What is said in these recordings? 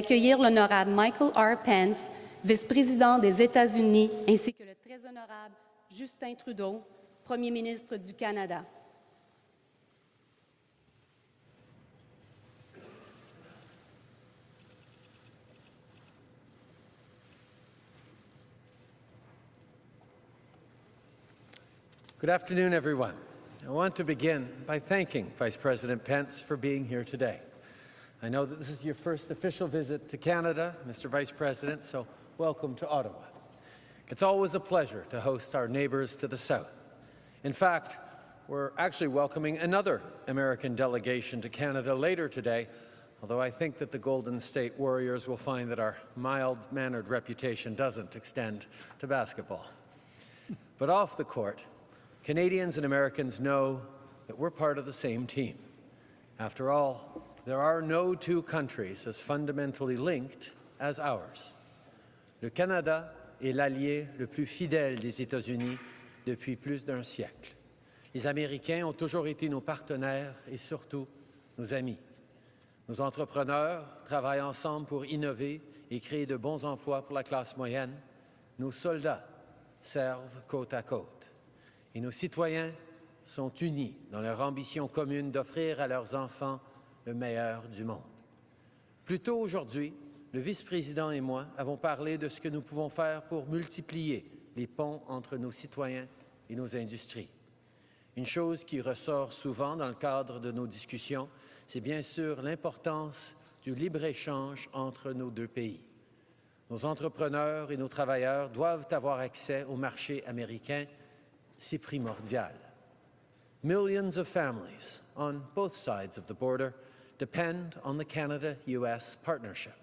Accueillir l'honorable Michael R. Pence, vice-président des États-Unis, ainsi que le très honorable Justin Trudeau, Premier ministre du Canada. Good afternoon, everyone. I want to begin by thanking Vice President Pence for being here today. I know that this is your first official visit to Canada, Mr. Vice President, so welcome to Ottawa. It's always a pleasure to host our neighbours to the south. In fact, we're actually welcoming another American delegation to Canada later today, although I think that the Golden State Warriors will find that our mild-mannered reputation doesn't extend to basketball. But off the court, Canadians and Americans know that we're part of the same team. After all, there are no two countries as fundamentally linked as ours. Le Canada est l'allié le plus fidèle des États-Unis depuis plus d'un siècle. Les Américains ont toujours été nos partenaires et surtout nos amis. Nos entrepreneurs travaillent ensemble pour innover et créer de bons emplois pour la classe moyenne. Nos soldats servent côte à côte. Et nos citoyens sont unis dans leur ambition commune d'offrir à leurs enfants le meilleur du monde. Plus tôt aujourd'hui, le vice-président et moi avons parlé de ce que nous pouvons faire pour multiplier les ponts entre nos citoyens et nos industries. Une chose qui ressort souvent dans le cadre de nos discussions, c'est bien sûr l'importance du libre-échange entre nos deux pays. Nos entrepreneurs et nos travailleurs doivent avoir accès au marché américain. C'est primordial. Millions of families on both sides of the border depend on the Canada-US partnership.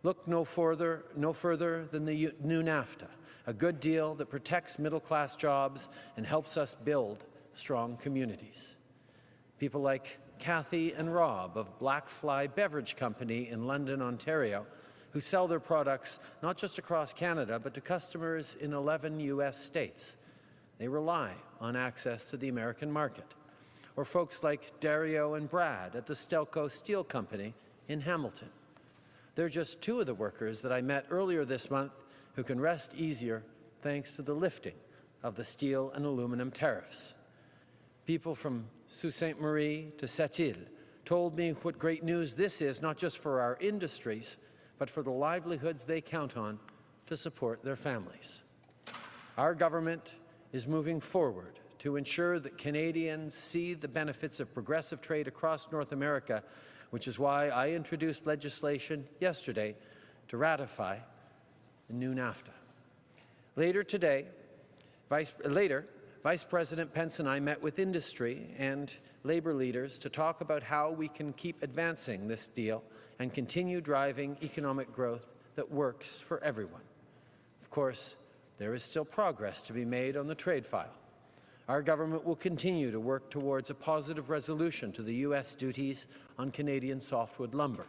Look no further than the new NAFTA, a good deal that protects middle-class jobs and helps us build strong communities. People like Kathy and Rob of Blackfly Beverage Company in London, Ontario, who sell their products not just across Canada, but to customers in 11 U.S. states. They rely on access to the American market. Or folks like Dario and Brad at the Stelco Steel Company in Hamilton. They're just two of the workers that I met earlier this month who can rest easier thanks to the lifting of the steel and aluminum tariffs. People from Sault Ste. Marie to Sept-Îles told me what great news this is, not just for our industries, but for the livelihoods they count on to support their families. Our government is moving forward to ensure that Canadians see the benefits of progressive trade across North America, which is why I introduced legislation yesterday to ratify the new NAFTA. Later, Vice President Pence and I met with industry and labour leaders to talk about how we can keep advancing this deal and continue driving economic growth that works for everyone. Of course, there is still progress to be made on the trade file. Our government will continue to work towards a positive resolution to the U.S. duties on Canadian softwood lumber.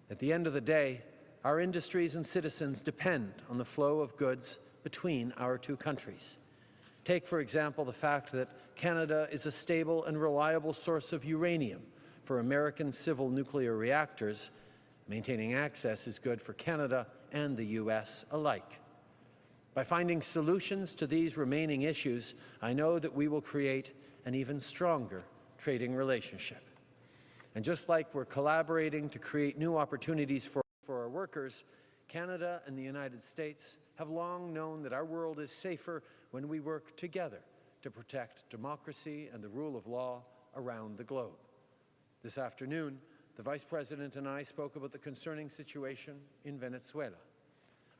At the end of the day, our industries and citizens depend on the flow of goods between our two countries. Take, for example, the fact that Canada is a stable and reliable source of uranium for American civil nuclear reactors. Maintaining access is good for Canada and the U.S. alike. By finding solutions to these remaining issues, I know that we will create an even stronger trading relationship. And just like we're collaborating to create new opportunities for our workers, Canada and the United States have long known that our world is safer when we work together to protect democracy and the rule of law around the globe. This afternoon, the Vice President and I spoke about the concerning situation in Venezuela.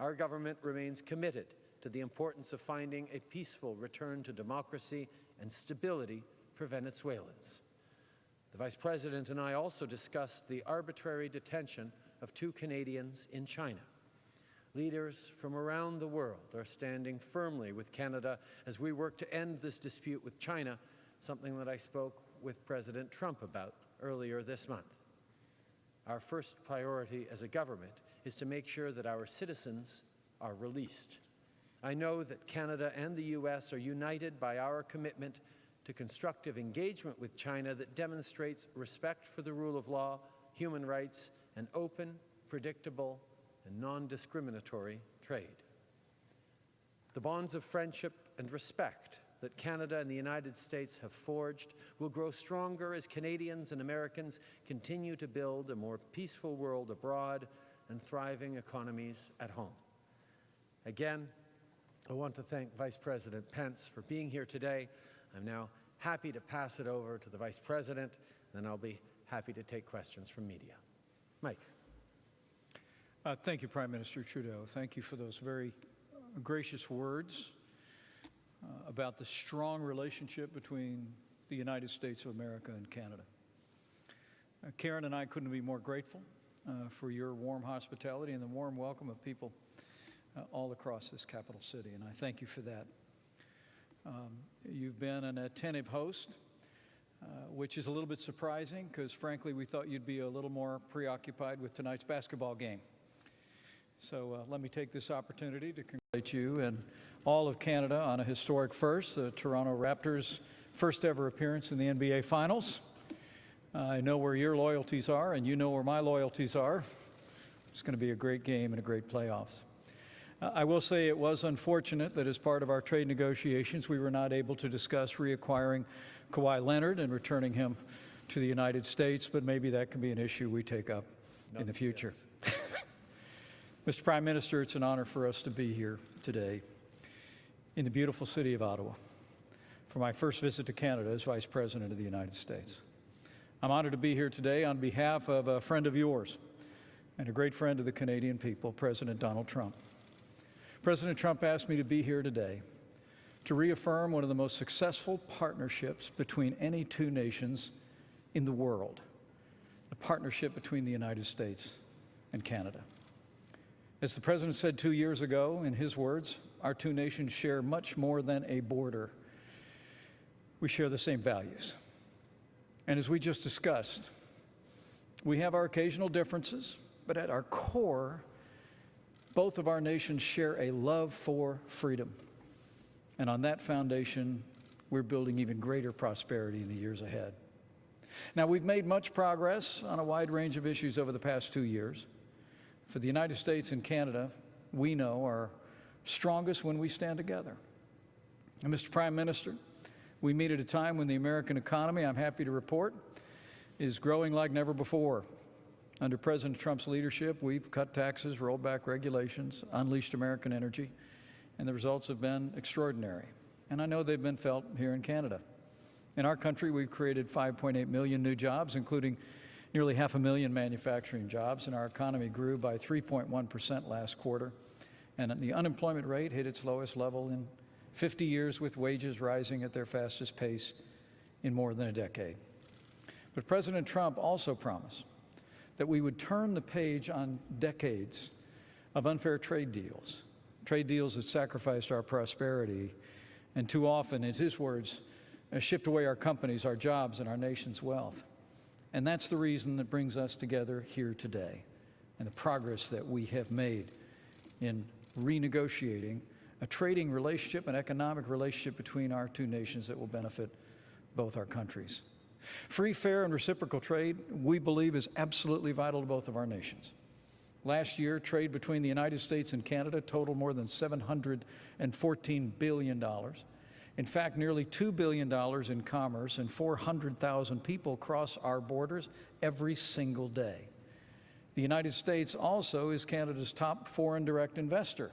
Our government remains committed to the importance of finding a peaceful return to democracy and stability for Venezuelans. The Vice President and I also discussed the arbitrary detention of 2 Canadians in China. Leaders from around the world are standing firmly with Canada as we work to end this dispute with China, something that I spoke with President Trump about earlier this month. Our first priority as a government is to make sure that our citizens are released. I know that Canada and the U.S. are united by our commitment to constructive engagement with China that demonstrates respect for the rule of law, human rights, and open, predictable, and non-discriminatory trade. The bonds of friendship and respect that Canada and the United States have forged will grow stronger as Canadians and Americans continue to build a more peaceful world abroad and thriving economies at home. Again, I want to thank Vice President Pence for being here today. I'm now happy to pass it over to the Vice President, and I'll be happy to take questions from media. Mike. Thank you, Prime Minister Trudeau. Thank you for those very gracious words about the strong relationship between the United States of America and Canada. Karen and I couldn't be more grateful for your warm hospitality and the warm welcome of people all across this capital city, and I thank you for that. You've been an attentive host, which is a little bit surprising because, frankly, we thought you'd be a little more preoccupied with tonight's basketball game. So let me take this opportunity to congratulate you and all of Canada on a historic first, the Toronto Raptors' first ever appearance in the NBA Finals. I know where your loyalties are, and you know where my loyalties are. It's going to be a great game and a great playoffs. I will say it was unfortunate that as part of our trade negotiations, we were not able to discuss reacquiring Kawhi Leonard and returning him to the United States, but maybe that can be an issue we take up in the future. Mr. Prime Minister, it's an honor for us to be here today in the beautiful city of Ottawa for my first visit to Canada as Vice President of the United States. I'm honored to be here today on behalf of a friend of yours and a great friend of the Canadian people, President Donald Trump. President Trump asked me to be here today to reaffirm one of the most successful partnerships between any two nations in the world, the partnership between the United States and Canada. As the President said 2 years ago, in his words, our two nations share much more than a border. We share the same values. And as we just discussed, we have our occasional differences, but at our core, both of our nations share a love for freedom. And on that foundation, we're building even greater prosperity in the years ahead. Now, we've made much progress on a wide range of issues over the past 2 years. For the United States and Canada, we know are strongest when we stand together. And Mr. Prime Minister, we meet at a time when the American economy, I'm happy to report, is growing like never before. Under President Trump's leadership, we've cut taxes, rolled back regulations, unleashed American energy, and the results have been extraordinary. And I know they've been felt here in Canada. In our country, we've created 5.8 million new jobs, including nearly 500,000 manufacturing jobs, and our economy grew by 3.1% last quarter. And the unemployment rate hit its lowest level in 50 years, with wages rising at their fastest pace in more than a decade. But President Trump also promised that we would turn the page on decades of unfair trade deals that sacrificed our prosperity and too often, in his words, shipped away our companies, our jobs, and our nation's wealth. And that's the reason that brings us together here today and the progress that we have made in renegotiating a trading relationship, an economic relationship between our two nations that will benefit both our countries. Free, fair, and reciprocal trade, we believe, is absolutely vital to both of our nations. Last year, trade between the United States and Canada totaled more than $714 billion. In fact, nearly $2 billion in commerce, and 400,000 people cross our borders every single day. The United States also is Canada's top foreign direct investor.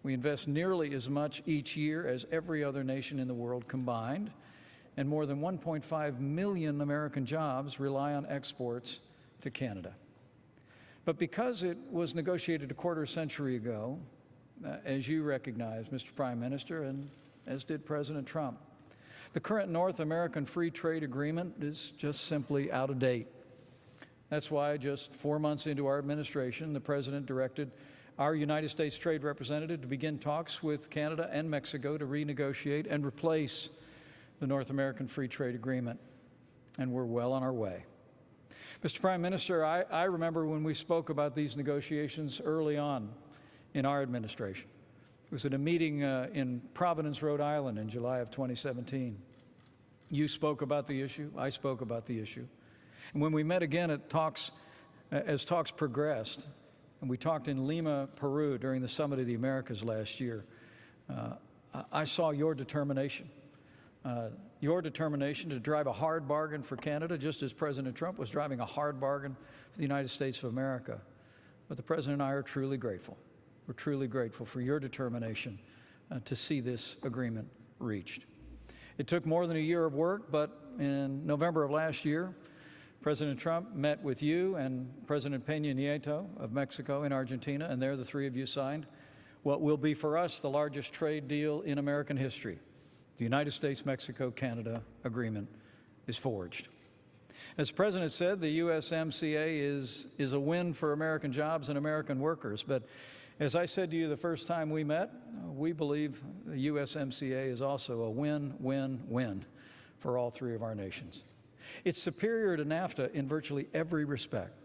We invest nearly as much each year as every other nation in the world combined, and more than 1.5 million American jobs rely on exports to Canada. But because it was negotiated a quarter century ago, as you recognize, Mr. Prime Minister, and as did President Trump, the current North American Free Trade Agreement is just simply out of date. That's why just 4 months into our administration, the President directed our United States Trade Representative to begin talks with Canada and Mexico to renegotiate and replace the North American Free Trade Agreement, and we're well on our way. Mr. Prime Minister, I remember when we spoke about these negotiations early on in our administration. It was at a meeting in Providence, Rhode Island in July of 2017. You spoke about the issue, I spoke about the issue. And when we met again at talks As talks progressed, and we talked in Lima, Peru during the Summit of the Americas last year, I saw your determination to drive a hard bargain for Canada, just as President Trump was driving a hard bargain for the United States of America. But the President and I are truly grateful. We're truly grateful for your determination to see this agreement reached. It took more than a year of work, but in November of last year, President Trump met with you and President Peña Nieto of Mexico and Argentina, and there the three of you signed what will be for us the largest trade deal in American history. The United States-Mexico-Canada agreement is forged. As the President said, the USMCA is a win for American jobs and American workers. But as I said to you the first time we met, we believe the USMCA is also a win-win-win for all three of our nations. It's superior to NAFTA in virtually every respect.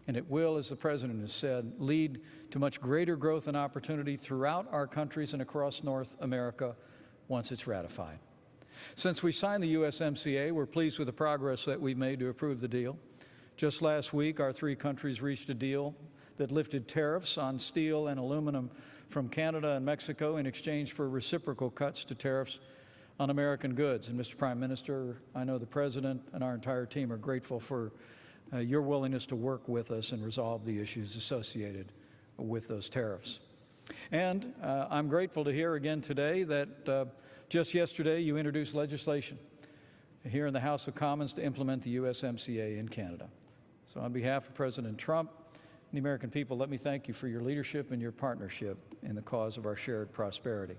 And it will, as the President has said, lead to much greater growth and opportunity throughout our countries and across North America once it's ratified. Since we signed the USMCA, we're pleased with the progress that we've made to approve the deal. Just last week, our three countries reached a deal that lifted tariffs on steel and aluminum from Canada and Mexico in exchange for reciprocal cuts to tariffs on American goods. And Mr. Prime Minister, I know the President and our entire team are grateful for your willingness to work with us and resolve the issues associated with those tariffs. And I'm grateful to hear again today that just yesterday you introduced legislation here in the House of Commons to implement the USMCA in Canada. So on behalf of President Trump and the American people, let me thank you for your leadership and your partnership in the cause of our shared prosperity.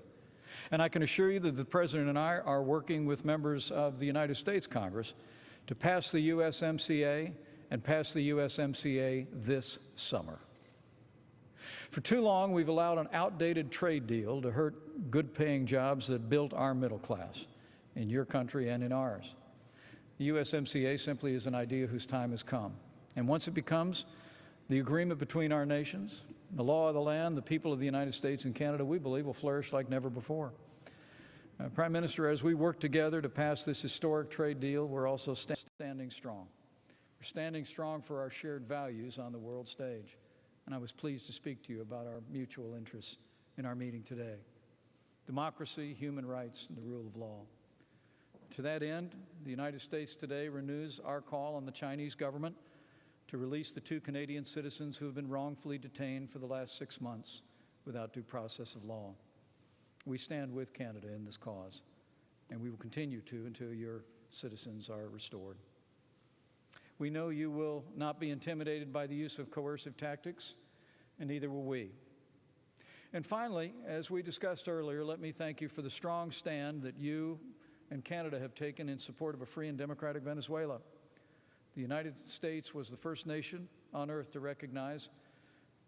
And I can assure you that the President and I are working with members of the United States Congress to pass the USMCA and pass the USMCA this summer. For too long, we've allowed an outdated trade deal to hurt good-paying jobs that built our middle class in your country and in ours. The USMCA simply is an idea whose time has come. And once it becomes the agreement between our nations, the law of the land, the people of the United States and Canada, we believe will flourish like never before. Prime Minister, as we work together to pass this historic trade deal, we're also standing strong. We're standing strong for our shared values on the world stage. And I was pleased to speak to you about our mutual interests in our meeting today: democracy, human rights, and the rule of law. To that end, the United States today renews our call on the Chinese government to release the 2 Canadian citizens who have been wrongfully detained for the last 6 months without due process of law. We stand with Canada in this cause, and we will continue to until your citizens are restored. We know you will not be intimidated by the use of coercive tactics, and neither will we. And finally, as we discussed earlier, let me thank you for the strong stand that you and Canada have taken in support of a free and democratic Venezuela. The United States was the first nation on earth to recognize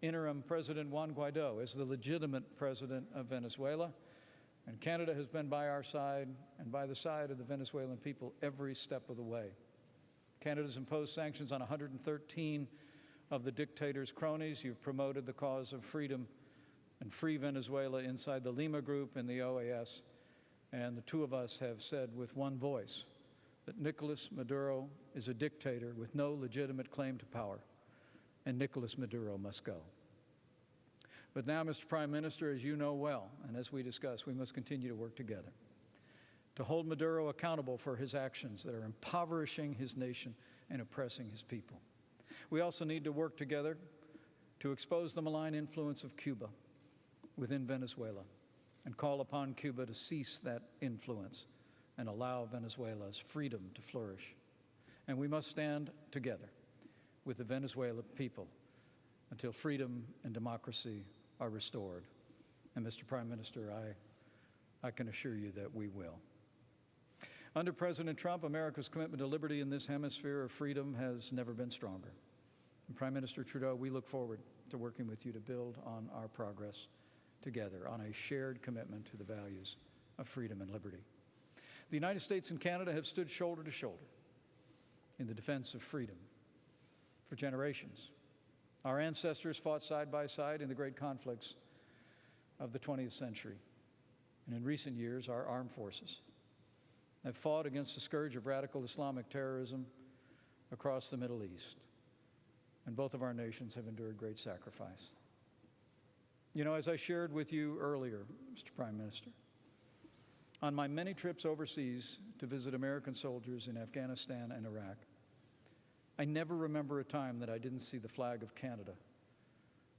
interim President Juan Guaido as the legitimate president of Venezuela, and Canada has been by our side and by the side of the Venezuelan people every step of the way. Canada's imposed sanctions on 113 of the dictator's cronies. You've promoted the cause of freedom and free Venezuela inside the Lima Group and the OAS. And the two of us have said with one voice that Nicolas Maduro is a dictator with no legitimate claim to power, and Nicolas Maduro must go. But now, Mr. Prime Minister, as you know well, and as we discussed, we must continue to work together to hold Maduro accountable for his actions that are impoverishing his nation and oppressing his people. We also need to work together to expose the malign influence of Cuba within Venezuela and call upon Cuba to cease that influence and allow Venezuela's freedom to flourish. And we must stand together with the Venezuelan people until freedom and democracy are restored. And Mr. Prime Minister, I can assure you that we will. Under President Trump, America's commitment to liberty in this hemisphere of freedom has never been stronger. And Prime Minister Trudeau, we look forward to working with you to build on our progress together on a shared commitment to the values of freedom and liberty. The United States and Canada have stood shoulder to shoulder in the defense of freedom for generations. Our ancestors fought side by side in the great conflicts of the 20th century. And in recent years, our armed forces have fought against the scourge of radical Islamic terrorism across the Middle East. and both of our nations have endured great sacrifice. You know, as I shared with you earlier, Mr. Prime Minister, on my many trips overseas to visit American soldiers in Afghanistan and Iraq, I never remember a time that I didn't see the flag of Canada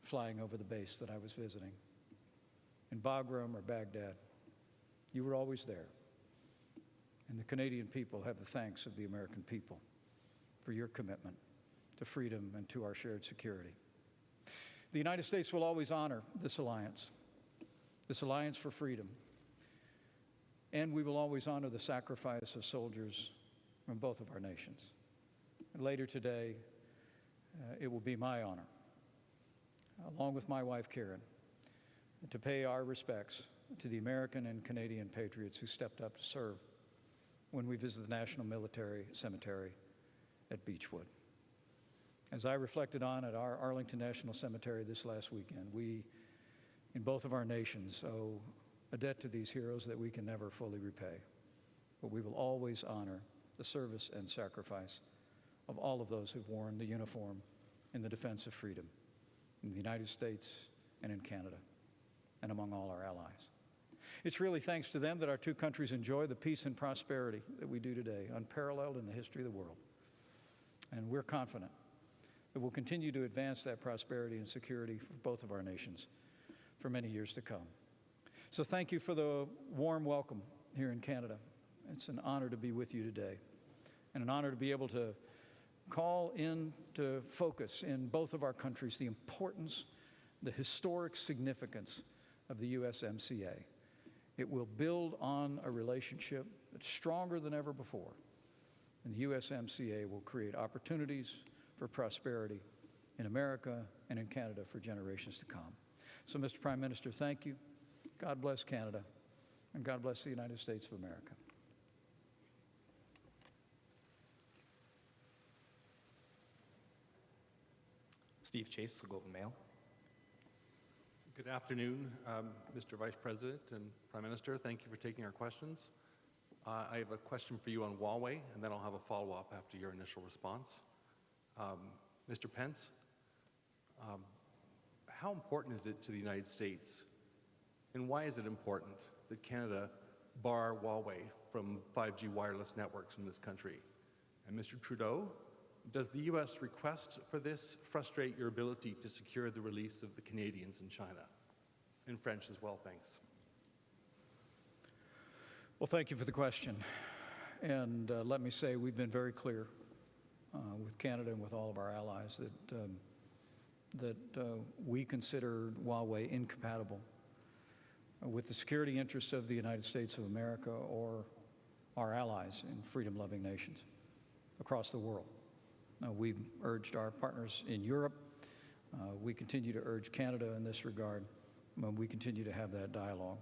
flying over the base that I was visiting. In Bagram or Baghdad, you were always there. And the Canadian people have the thanks of the American people for your commitment to freedom and to our shared security. The United States will always honor this alliance for freedom. And we will always honor the sacrifice of soldiers from both of our nations. And later today, it will be my honor, along with my wife, Karen, to pay our respects to the American and Canadian patriots who stepped up to serve when we visit the National Military Cemetery at Beechwood. As I reflected on at our Arlington National Cemetery this last weekend, we, in both of our nations, owe a debt to these heroes that we can never fully repay. But we will always honor the service and sacrifice of all of those who've worn the uniform in the defense of freedom in the United States and in Canada and among all our allies. It's really thanks to them that our two countries enjoy the peace and prosperity that we do today, unparalleled in the history of the world. And we're confident that we'll continue to advance that prosperity and security for both of our nations for many years to come. So thank you for the warm welcome here in Canada. It's an honor to be with you today, and an honor to be able to call into focus in both of our countries the importance, the historic significance of the USMCA. It will build on a relationship that's stronger than ever before, and the USMCA will create opportunities for prosperity in America and in Canada for generations to come. So, Mr. Prime Minister, thank you. God bless Canada, and God bless the United States of America. Steve Chase, The Globe and Mail. Good afternoon, Mr. Vice President and Prime Minister. Thank you for taking our questions. I have a question for you on Huawei, and then I'll have a follow-up after your initial response. Mr. Pence, how important is it to the United States, and why is it important that Canada bar Huawei from 5G wireless networks in this country? And Mr. Trudeau, does the U.S. request for this frustrate your ability to secure the release of the Canadians in China? In French as well, thanks. Well, thank you for the question. And let me say we've been very clear with Canada and with all of our allies that we consider Huawei incompatible with the security interests of the United States of America or our allies in freedom-loving nations across the world. We've urged our partners in Europe. We continue to urge Canada in this regard. We continue to have that dialogue.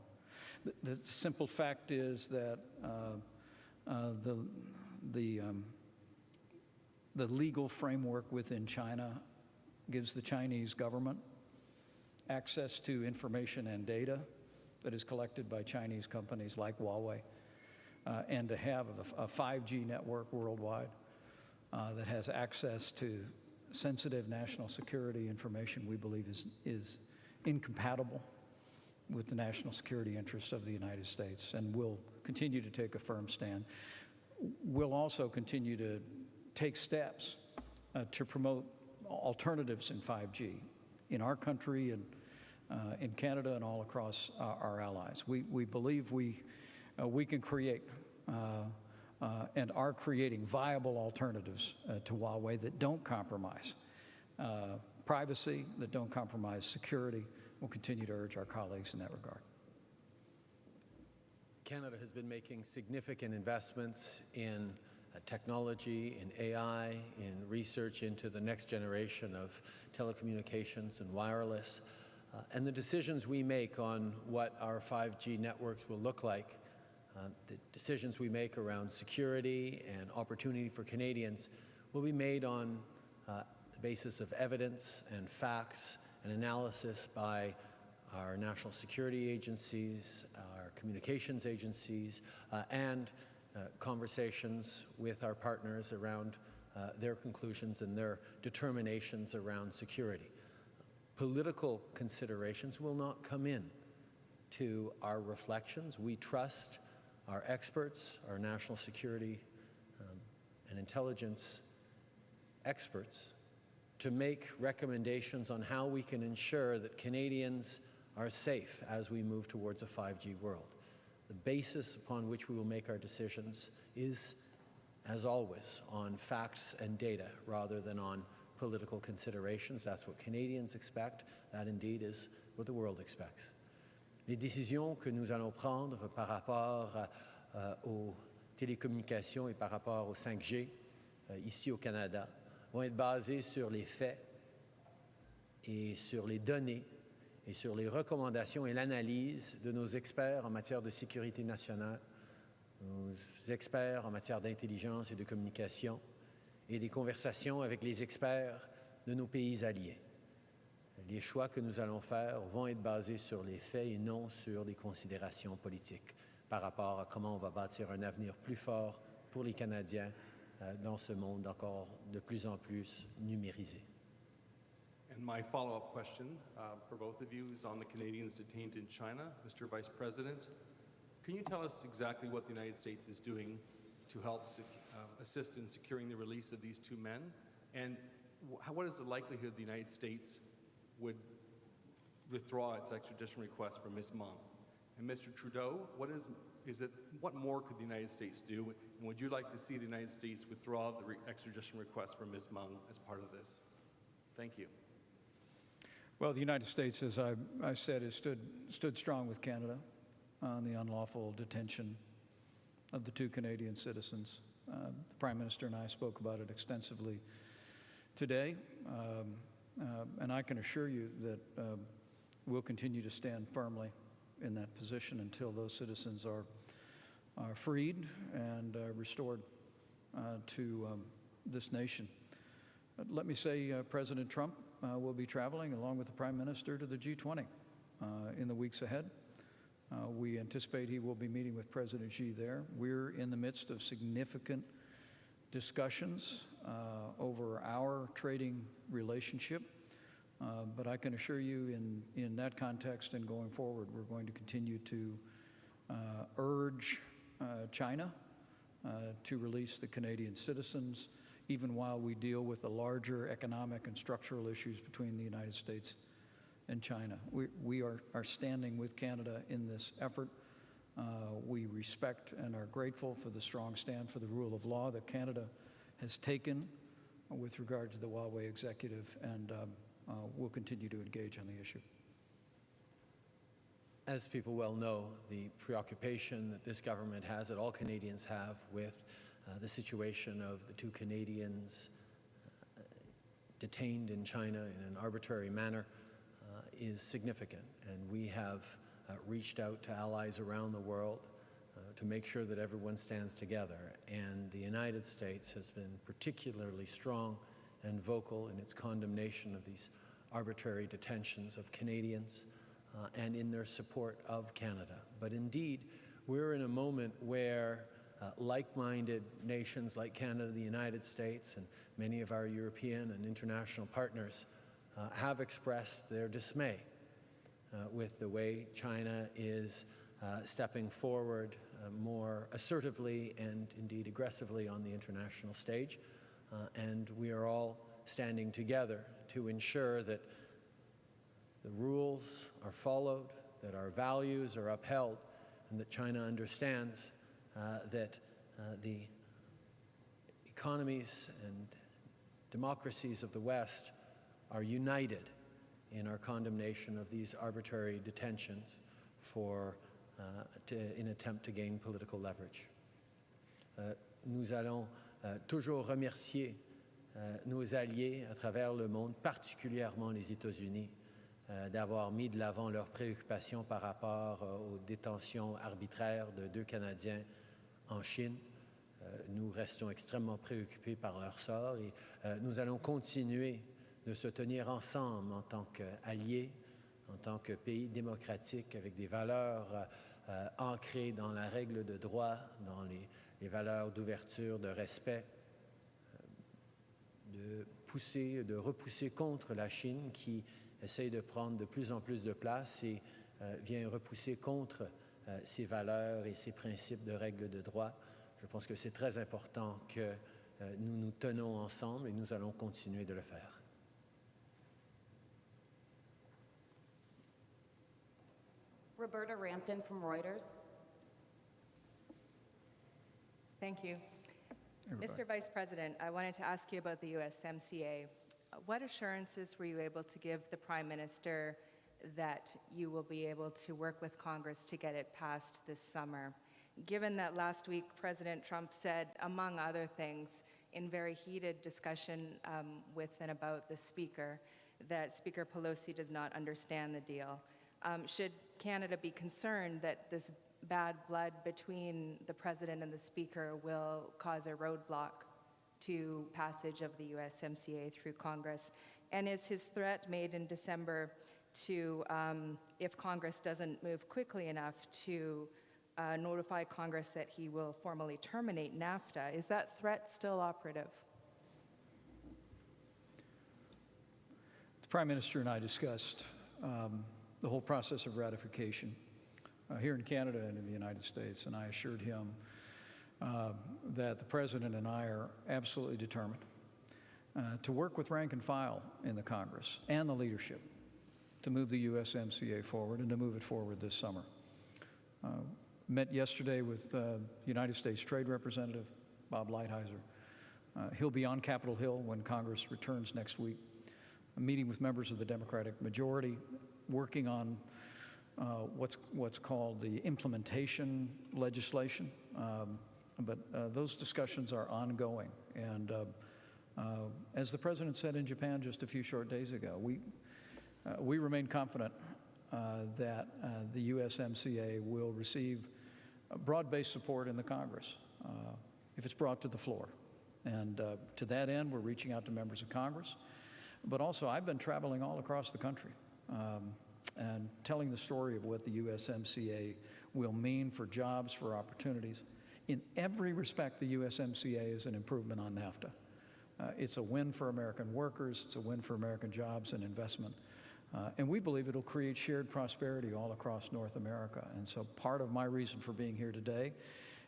The simple fact is that the legal framework within China gives the Chinese government access to information and data that is collected by Chinese companies like Huawei, and to have a 5G network worldwide that has access to sensitive national security information, we believe is incompatible with the national security interests of the United States, and will continue to take a firm stand. We'll also continue to take steps to promote alternatives in 5G in our country and in Canada and all across our allies. We believe we can create and are creating viable alternatives to Huawei that don't compromise privacy, that don't compromise security. We'll continue to urge our colleagues in that regard. Canada has been making significant investments in technology, in AI, in research into the next generation of telecommunications and wireless. And the decisions we make on what our 5G networks will look like, the decisions we make around security and opportunity for Canadians will be made on the basis of evidence and facts and analysis by our national security agencies, our communications agencies, and conversations with our partners around their conclusions and their determinations around security. Political considerations will not come in to our reflections. We trust our experts, our national security and intelligence experts, to make recommendations on how we can ensure that Canadians are safe as we move towards a 5G world. The basis upon which we will make our decisions is, as always, on facts and data rather than on political considerations. That's what Canadians expect. That indeed is what the world expects. Les décisions que nous allons prendre par rapport aux télécommunications et par rapport au 5G ici au Canada vont être basées sur les faits et sur les données et sur les recommandations et l'analyse de nos experts en matière de sécurité nationale, nos experts en matière d'intelligence et de communication, et des conversations avec les experts de nos pays alliés. Les choix que nous allons faire vont être basés sur les faits et non sur des considérations politiques par rapport à comment on va bâtir un avenir plus fort pour les Canadiens dans ce monde encore de plus en plus numérisé. And my follow-up question for both of you is on the Canadians detained in China. Mr. Vice President, can you tell us exactly what the United States is doing to help assist in securing the release of these two men? And what is the likelihood the United States would withdraw its extradition request for Ms. Meng? And Mr. Trudeau, what more could the United States do? And would you like to see the United States withdraw the extradition request for Ms. Meng as part of this? Thank you. Well, the United States, as I said, has stood strong with Canada on the unlawful detention of the two Canadian citizens. The Prime Minister and I spoke about it extensively today, and I can assure you that we'll continue to stand firmly in that position until those citizens are freed and restored to this nation. Let me say President Trump will be traveling along with the Prime Minister to the G20 in the weeks ahead. We anticipate he will be meeting with President Xi there. We're in the midst of significant discussions over our trading relationship, but I can assure you in that context and going forward, we're going to continue to urge China to release the Canadian citizens, even while we deal with the larger economic and structural issues between the United States and China. We are standing with Canada in this effort. We respect and are grateful for the strong stand for the rule of law that Canada has taken with regard to the Huawei executive, and we'll continue to engage on the issue. As people well know, the preoccupation that this government has, that all Canadians have, with the situation of the two Canadians detained in China in an arbitrary manner is significant. And we have reached out to allies around the world to make sure that everyone stands together. And the United States has been particularly strong and vocal in its condemnation of these arbitrary detentions of Canadians and in their support of Canada. But indeed, we're in a moment where like-minded nations like Canada, the United States, and many of our European and international partners have expressed their dismay with the way China is stepping forward more assertively and indeed aggressively on the international stage. And we are all standing together to ensure that the rules are followed, that our values are upheld, and that China understands that the economies and democracies of the West are united in our condemnation of these arbitrary detentions in attempt to gain political leverage. Nous allons toujours remercier nos alliés à travers le monde, particulièrement les États-Unis, d'avoir mis de l'avant leurs préoccupations par rapport aux détentions arbitraires de deux Canadiens en Chine. Nous restons extrêmement préoccupés par leur sort et nous allons continuer de se tenir ensemble en tant qu'alliés, en tant que pays démocratique avec des valeurs ancrées dans la règle de droit, dans les valeurs d'ouverture, de respect, de repousser contre la Chine qui essaye de prendre de plus en plus de place et vient repousser contre ses valeurs et ses principes de règles de droit. Je pense que c'est très important que nous nous tenons ensemble et nous allons continuer de le faire. Roberta Rampton from Reuters. Thank you. Everybody. Mr. Vice President, I wanted to ask you about the USMCA. What assurances were you able to give the Prime Minister that you will be able to work with Congress to get it passed this summer? Given that last week President Trump said, among other things, in very heated discussion with and about the Speaker, that Speaker Pelosi does not understand the deal. Should Canada be concerned that this bad blood between the President and the Speaker will cause a roadblock to passage of the USMCA through Congress? And is his threat made in December to, if Congress doesn't move quickly enough, to notify Congress that he will formally terminate NAFTA, is that threat still operative? The Prime Minister and I discussed the whole process of ratification here in Canada and in the United States, and I assured him that the President and I are absolutely determined to work with rank and file in the Congress and the leadership to move the USMCA forward and to move it forward this summer. Met yesterday with United States Trade Representative Bob Lighthizer. He'll be on Capitol Hill when Congress returns next week. I'm meeting with members of the Democratic majority, working on what's called the implementation legislation. But those discussions are ongoing. And as the President said in Japan just a few short days ago, we remain confident that the USMCA will receive broad-based support in the Congress if it's brought to the floor. And to that end, we're reaching out to members of Congress. But also, I've been traveling all across the country and telling the story of what the USMCA will mean for jobs, for opportunities. In every respect, the USMCA is an improvement on NAFTA. It's a win for American workers. It's a win for American jobs and investment. And we believe it'll create shared prosperity all across North America. And so part of my reason for being here today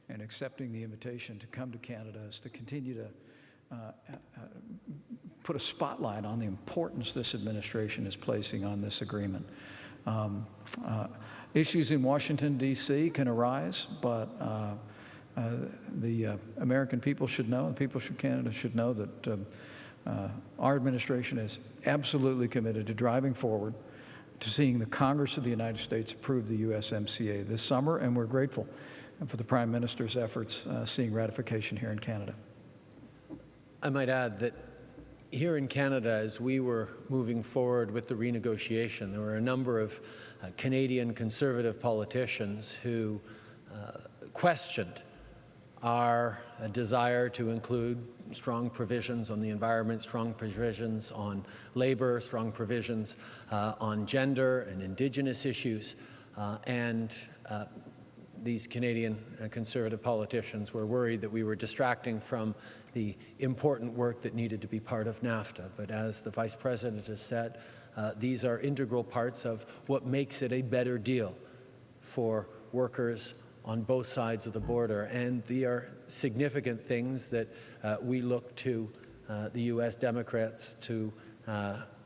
and accepting the invitation to come to Canada is to continue to put a spotlight on the importance this administration is placing on this agreement. Issues in Washington, D.C. can arise, but the American people should know, and people of Canada should know that our administration is absolutely committed to driving forward to seeing the Congress of the United States approve the USMCA this summer, and we're grateful for the Prime Minister's efforts seeing ratification here in Canada. I might add that here in Canada, as we were moving forward with the renegotiation, there were a number of Canadian conservative politicians who questioned our desire to include strong provisions on the environment, strong provisions on labor, strong provisions on gender and Indigenous issues. These Canadian conservative politicians were worried that we were distracting from the important work that needed to be part of NAFTA. But as the Vice President has said, these are integral parts of what makes it a better deal for workers on both sides of the border. And they are significant things that we look to the U.S. Democrats to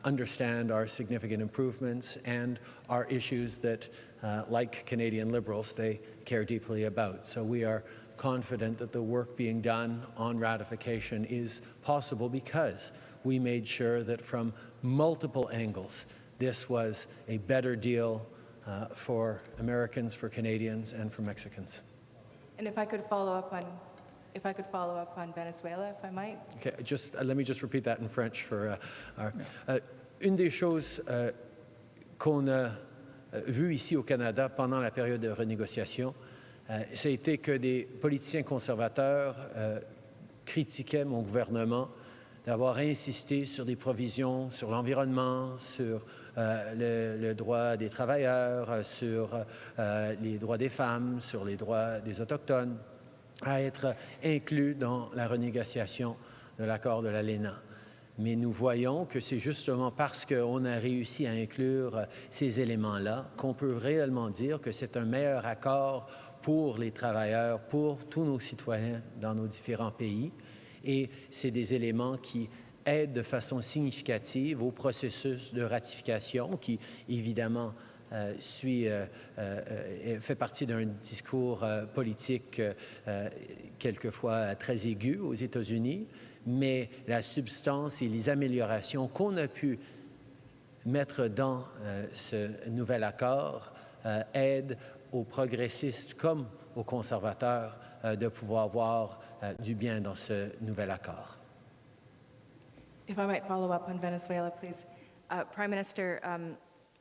understand our significant improvements and our issues that, like Canadian Liberals, they care deeply about. So we are confident that the work being done on ratification is possible because we made sure that from multiple angles, this was a better deal for Americans, for Canadians, and for Mexicans. And if I could follow up on Venezuela, if I might. Okay, let me just repeat that in French for our. Une des choses qu'on a vues ici au Canada pendant la période de renégociation, ça a été que des politiciens conservateurs critiquaient mon gouvernement d'avoir insisté sur des provisions sur l'environnement, sur le droit des travailleurs, sur les droits des femmes, sur les droits des Autochtones, à être inclus dans la renégociation de l'accord de l'ALENA. Mais nous voyons que c'est justement parce qu'on a réussi à inclure ces éléments-là qu'on peut réellement dire que c'est un meilleur accord pour les travailleurs, pour tous nos citoyens dans nos différents pays. Et c'est des éléments qui aident de façon significative au processus de ratification qui, évidemment, fait partie d'un discours politique quelquefois très aigu aux États-Unis, mais la substance et les améliorations qu'on a pu mettre dans ce nouvel accord aident aux progressistes comme aux conservateurs de pouvoir voir du bien dans ce nouvel accord. If I might follow up on Venezuela, please. Prime Minister,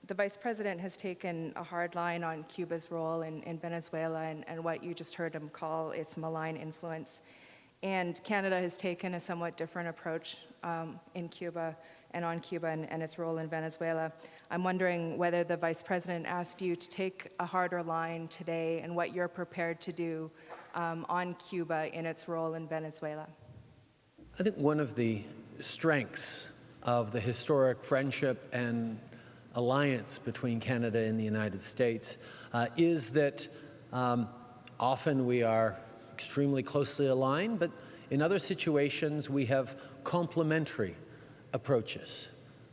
the Vice President has taken a hard line on Cuba's role in Venezuela and what you just heard him call its malign influence. And Canada has taken a somewhat different approach in Cuba and on Cuba and its role in Venezuela. I'm wondering whether the Vice President asked you to take a harder line today and what you're prepared to do on Cuba in its role in Venezuela. I think one of the strengths of the historic friendship and alliance between Canada and the United States is that often we are extremely closely aligned, but in other situations we have complementary approaches.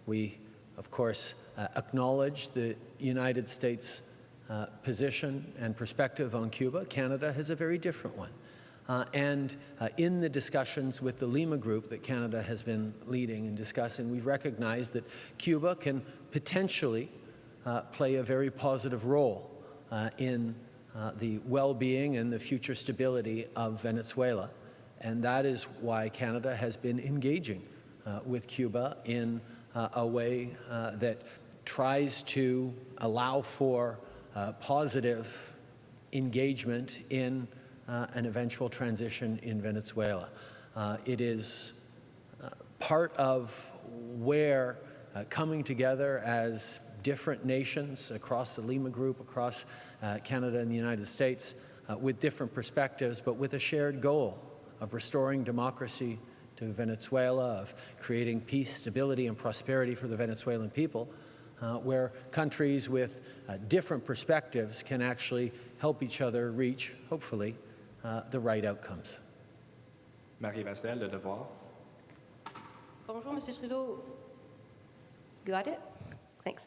We, of course, acknowledge the United States position and perspective on Cuba. Canada has a very different one. And in the discussions with the Lima Group that Canada has been leading and discussing, we've recognized that Cuba can potentially play a very positive role in the well-being and the future stability of Venezuela. And that is why Canada has been engaging with Cuba in a way that tries to allow for positive engagement in an eventual transition in Venezuela. It is part of where coming together as different nations across the Lima Group, across Canada and the United States, with different perspectives, but with a shared goal of restoring democracy to Venezuela, of creating peace, stability, and prosperity for the Venezuelan people, where countries with different perspectives can actually help each other reach, hopefully, the right outcomes. Marie Vestel, Le Devoir. Bonjour, Monsieur Trudeau. Got it? Thanks.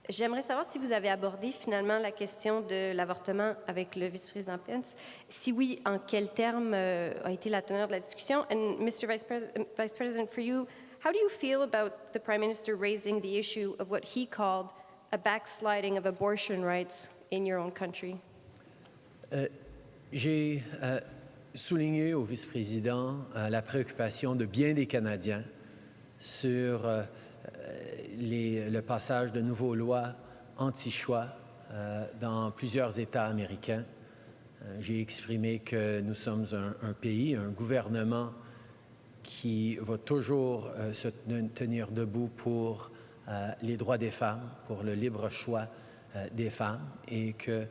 J'aimerais savoir si vous avez abordé finalement la question de l'avortement avec le vice-président Pence. Si oui, en quels termes a été la teneur de la discussion? And Mr. Vice President, for you, how do you feel about the Prime Minister raising the issue of what he called a backsliding of abortion rights in your own country? J'ai souligné au vice-président la préoccupation de bien des Canadiens sur le passage de nouveaux lois anti-choix dans plusieurs États américains. J'ai exprimé que nous sommes un pays, un gouvernement qui va toujours se tenir debout pour les droits des femmes, pour le libre choix des femmes, et que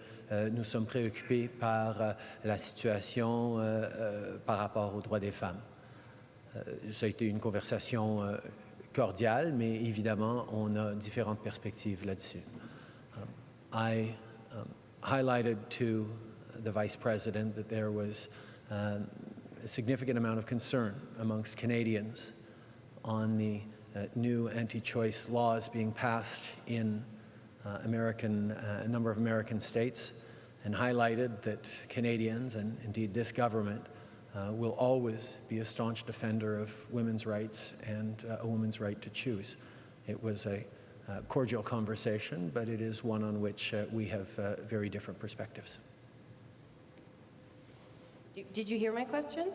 nous sommes préoccupés par la situation par rapport aux droits des femmes. Ça a été une conversation cordiale, mais évidemment, on a différentes perspectives là-dessus. I highlighted to the Vice President that there was a significant amount of concern amongst Canadians on the new anti-choice laws being passed in a number of American states, and highlighted that Canadians, and indeed this government, will always be a staunch defender of women's rights and a woman's right to choose. It was a cordial conversation, but it is one on which we have very different perspectives. Did you hear my question?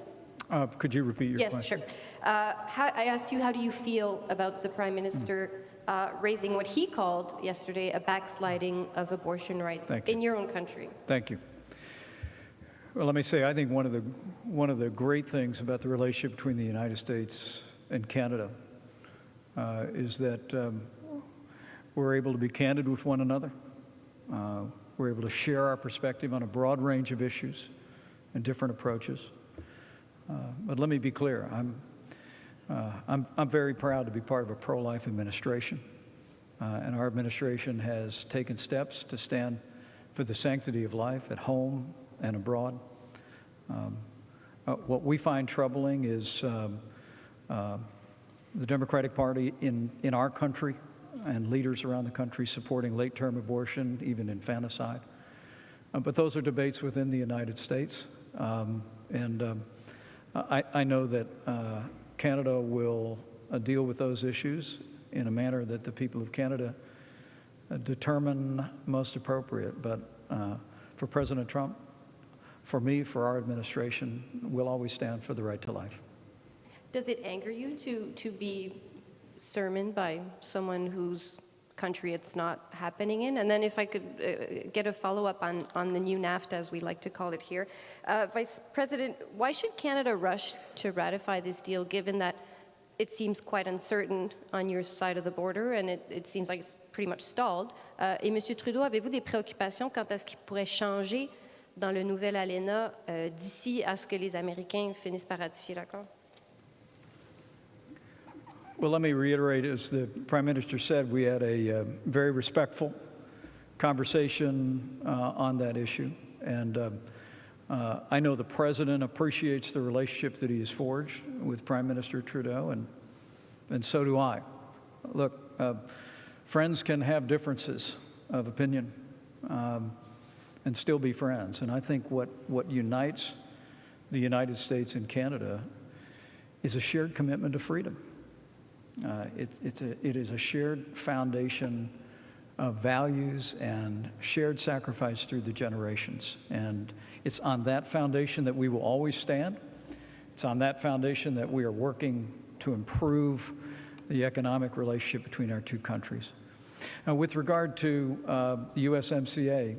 Could you repeat your yes, question? Yes, sure. I asked you, how do you feel about the Prime Minister raising what he called yesterday a backsliding of abortion rights in your own country? Thank you. Well, let me say, I think one of the great things about the relationship between the United States and Canada is that we're able to be candid with one another. We're able to share our perspective on a broad range of issues and different approaches. But let me be clear, I'm very proud to be part of a pro-life administration, and our administration has taken steps to stand for the sanctity of life at home and abroad. What we find troubling is the Democratic Party in our country and leaders around the country supporting late-term abortion, even infanticide. But those are debates within the United States. I know that Canada will deal with those issues in a manner that the people of Canada determine most appropriate. But for President Trump, for me, for our administration, we'll always stand for the right to life. Does it anger you to be sermoned by someone whose country it's not happening in? And then if I could get a follow-up on the new NAFTA, as we like to call it here. Vice President, why should Canada rush to ratify this deal, given that it seems quite uncertain on your side of the border, and it seems like it's pretty much stalled? Et M. Trudeau, avez-vous des préoccupations quant à ce qui pourrait changer dans le nouvel ALENA d'ici à ce que les Américains finissent par ratifier l'accord? Well, let me reiterate, as the Prime Minister said, we had a very respectful conversation on that issue. And I know the President appreciates the relationship that he has forged with Prime Minister Trudeau, and so do I. Look, friends can have differences of opinion and still be friends. And I think what unites the United States and Canada is a shared commitment to freedom. It is a shared foundation of values and shared sacrifice through the generations. And it's on that foundation that we will always stand. It's on that foundation that we are working to improve the economic relationship between our two countries. Now, with regard to the USMCA,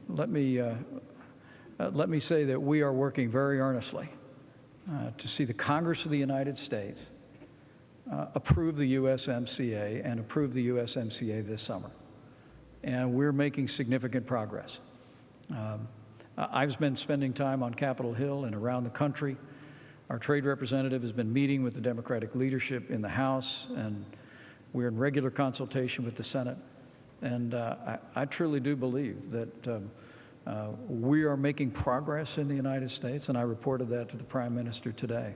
let me say that we are working very earnestly to see the Congress of the United States approve the USMCA and approve the USMCA this summer. And we're making significant progress. I've been spending time on Capitol Hill and around the country. Our trade representative has been meeting with the Democratic leadership in the House, and we're in regular consultation with the Senate. And I truly do believe that we are making progress in the United States, and I reported that to the Prime Minister today.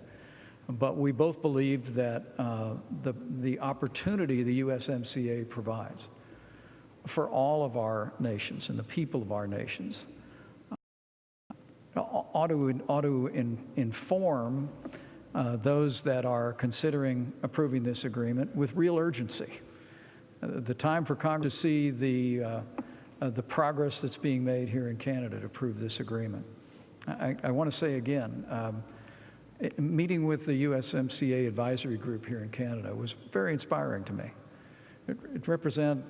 But we both believe that the opportunity the USMCA provides for all of our nations and the people of our nations ought to inform those that are considering approving this agreement with real urgency. The time for Congress to see the progress that's being made here in Canada to approve this agreement. I want to say again, meeting with the USMCA advisory group here in Canada was very inspiring to me. It represents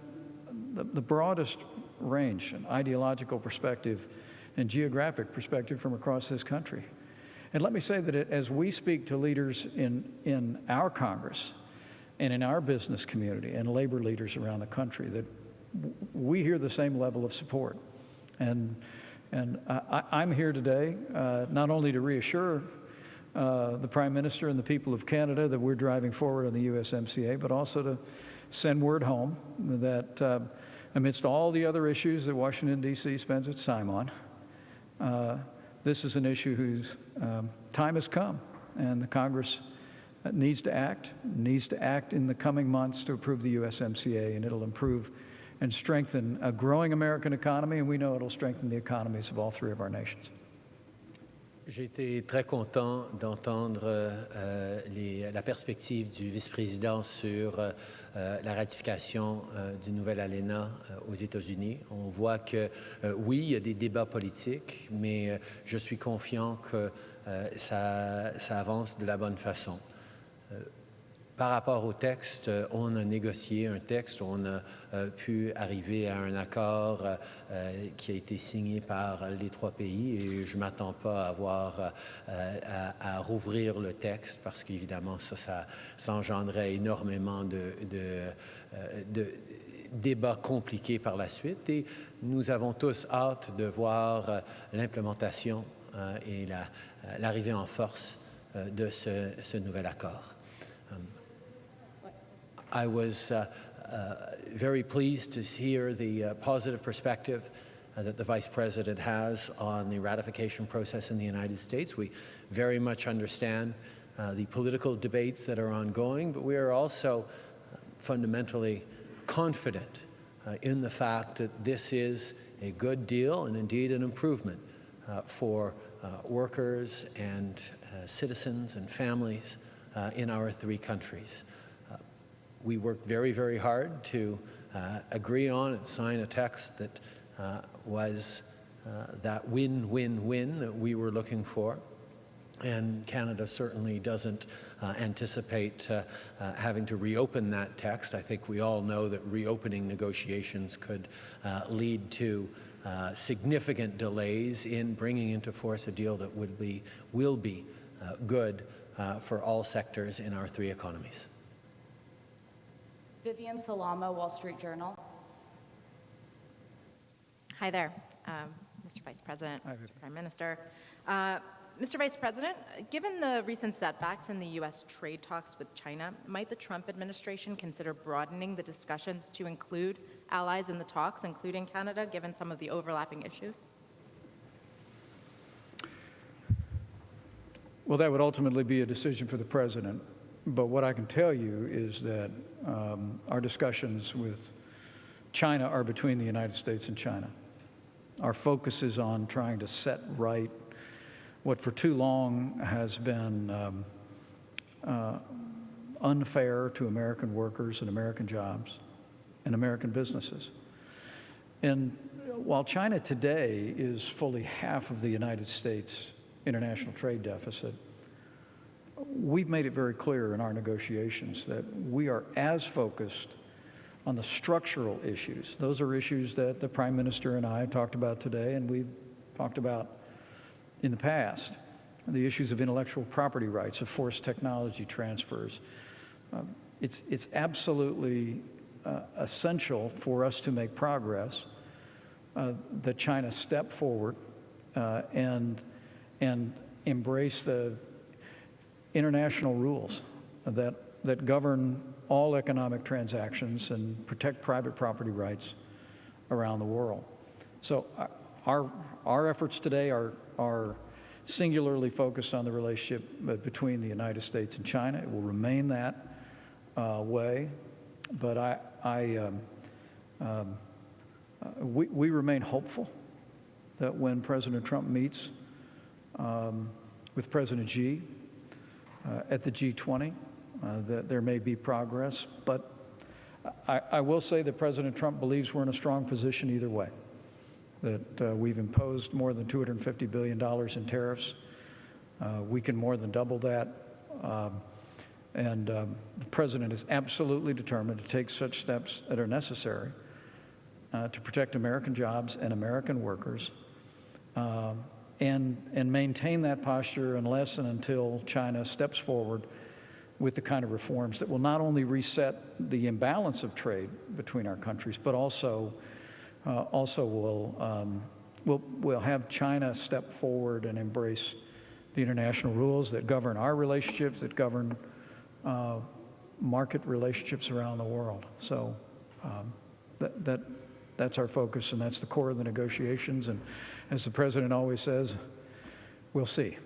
the broadest range and ideological perspective and geographic perspective from across this country. And let me say that as we speak to leaders in our Congress and in our business community and labor leaders around the country, that we hear the same level of support. And I'm here today not only to reassure the Prime Minister and the people of Canada that we're driving forward on the USMCA, but also to send word home that amidst all the other issues that Washington, D.C. spends its time on, this is an issue whose time has come, and the Congress needs to act in the coming months to approve the USMCA, and it'll improve and strengthen a growing American economy, and we know it'll strengthen the economies of all three of our nations. J'ai été très content d'entendre la perspective du vice-président sur la ratification du nouvel ALENA aux États-Unis. On voit que, oui, il y a des débats politiques, mais je suis confiant que ça avance de la bonne façon. Par rapport au texte, on a négocié un texte, on a pu arriver à un accord qui a été signé par les trois pays, et je ne m'attends pas à avoir à rouvrir le texte parce qu'évidemment ça engendrerait énormément de débats compliqués par la suite, et nous avons tous hâte de voir l'implémentation et l'arrivée en force de ce nouvel accord. I was very pleased to hear the positive perspective that the Vice President has on the ratification process in the United States. We very much understand the political debates that are ongoing, but we are also fundamentally confident in the fact that this is a good deal and indeed an improvement for workers and citizens and families in our three countries. We worked very, very hard to agree on and sign a text that was that win-win-win that we were looking for. And Canada certainly doesn't anticipate having to reopen that text. I think we all know that reopening negotiations could lead to significant delays in bringing into force a deal that will be good for all sectors in our three economies. Vivian Salama, Wall Street Journal. Hi there, Mr. Vice President, Hi, Mr. Prime Minister. Mr. Vice President, given the recent setbacks in the U.S. trade talks with China, might the Trump administration consider broadening the discussions to include allies in the talks, including Canada, given some of the overlapping issues? Well, that would ultimately be a decision for the President. But what I can tell you is that our discussions with China are between the United States and China. Our focus is on trying to set right what for too long has been unfair to American workers and American jobs and American businesses. And while China today is fully half of the United States international trade deficit, we've made it very clear in our negotiations that we are as focused on the structural issues. Those are issues that the Prime Minister and I talked about today, and we've talked about in the past. The issues of intellectual property rights, of forced technology transfers. It's absolutely essential for us to make progress that China step forward and embrace the international rules that govern all economic transactions and protect private property rights around the world. So our efforts today are singularly focused on the relationship between the United States and China. It will remain that way, but we remain hopeful that when President Trump meets with President Xi at the G20, that there may be progress. But I will say that President Trump believes we're in a strong position either way, that we've imposed more than $250 billion in tariffs. We can more than double that. And the President is absolutely determined to take such steps that are necessary to protect American jobs and American workers, and maintain that posture unless and until China steps forward with the kind of reforms that will not only reset the imbalance of trade between our countries, but also will have China step forward and embrace the international rules that govern our relationships, that govern market relationships around the world. So that's our focus, and that's the core of the negotiations. And as the President always says, we'll see.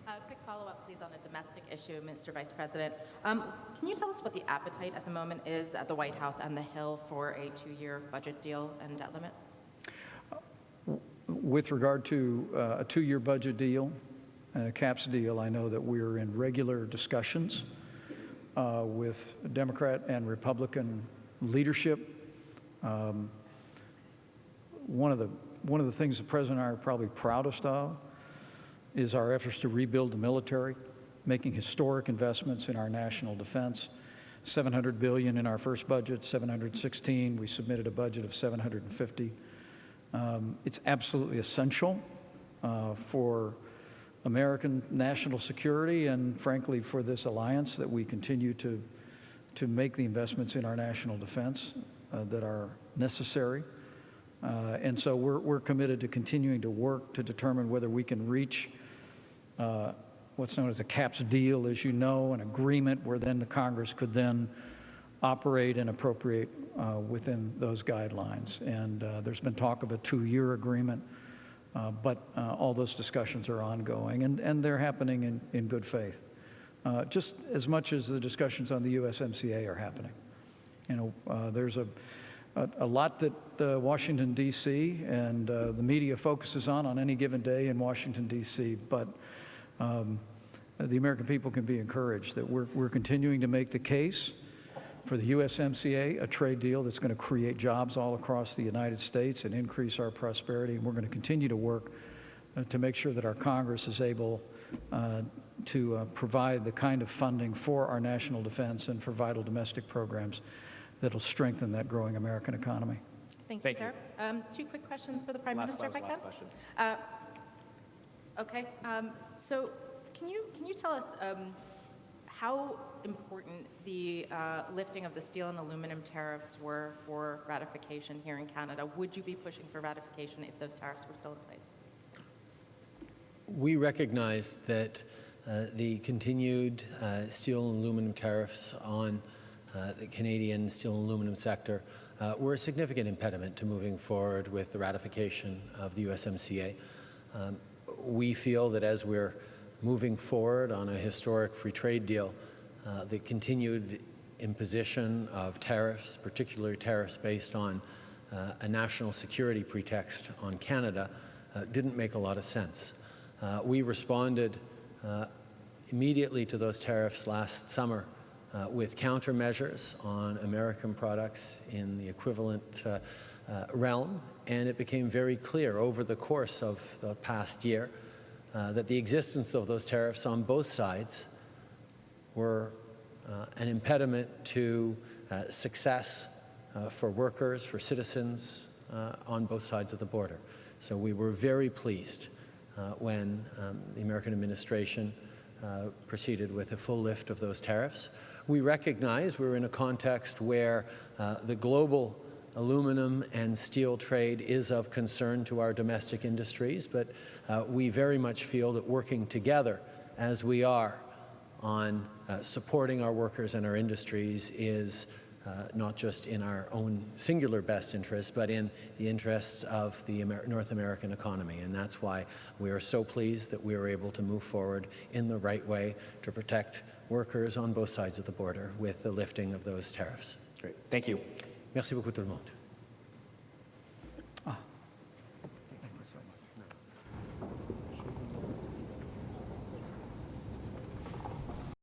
A quick follow-up, please, on a domestic issue, Mr. Vice President. Can you tell us what the appetite at the moment is at the White House and the Hill for a 2-year budget deal and debt limit? With regard to a 2-year budget deal and a caps deal, I know that we're in regular discussions with Democrat and Republican leadership. One of the things the President and I are probably proudest of is our efforts to rebuild the military, making historic investments in our national defense. $700 billion in our first budget, $716. We submitted a budget of $750. It's absolutely essential for American national security and, frankly, for this alliance that we continue to make the investments in our national defense that are necessary. And so we're committed to continuing to work to determine whether we can reach what's known as a CAPS deal, as you know, an agreement where then the Congress could then operate and appropriate within those guidelines. And there's been talk of a 2-year agreement, but all those discussions are ongoing, and they're happening in good faith, just as much as the discussions on the USMCA are happening. You know, there's a lot that Washington, D.C. and the media focuses on any given day in Washington, D.C., but the American people can be encouraged that we're continuing to make the case for the USMCA, a trade deal that's going to create jobs all across the United States and increase our prosperity. And we're going to continue to work to make sure that our Congress is able to provide the kind of funding for our national defense and for vital domestic programs that'll strengthen that growing American economy. Thank Thank you, sir. 2 quick questions for the Prime Minister, if I can. question. Okay. So can you tell us how important the lifting of the steel and aluminum tariffs were for ratification here in Canada? Would you be pushing for ratification if those tariffs were still in place? We recognize that the continued steel and aluminum tariffs on the Canadian steel and aluminum sector were a significant impediment to moving forward with the ratification of the USMCA. We feel that as we're moving forward on a historic free trade deal, the continued imposition of tariffs, particularly tariffs based on a national security pretext on Canada, didn't make a lot of sense. We responded immediately to those tariffs last summer with countermeasures on American products in the equivalent realm, and it became very clear over the course of the past year that the existence of those tariffs on both sides were an impediment to success for workers, for citizens on both sides of the border. So we were very pleased when the American administration proceeded with a full lift of those tariffs. We recognize we're in a context where the global aluminum and steel trade is of concern to our domestic industries, but we very much feel that working together as we are on supporting our workers and our industries is not just in our own singular best interests, but in the interests of the North American economy. And that's why we are so pleased that we are able to move forward in the right way to protect workers on both sides of the border with the lifting of those tariffs. Great. Thank you. Merci beaucoup tout le monde.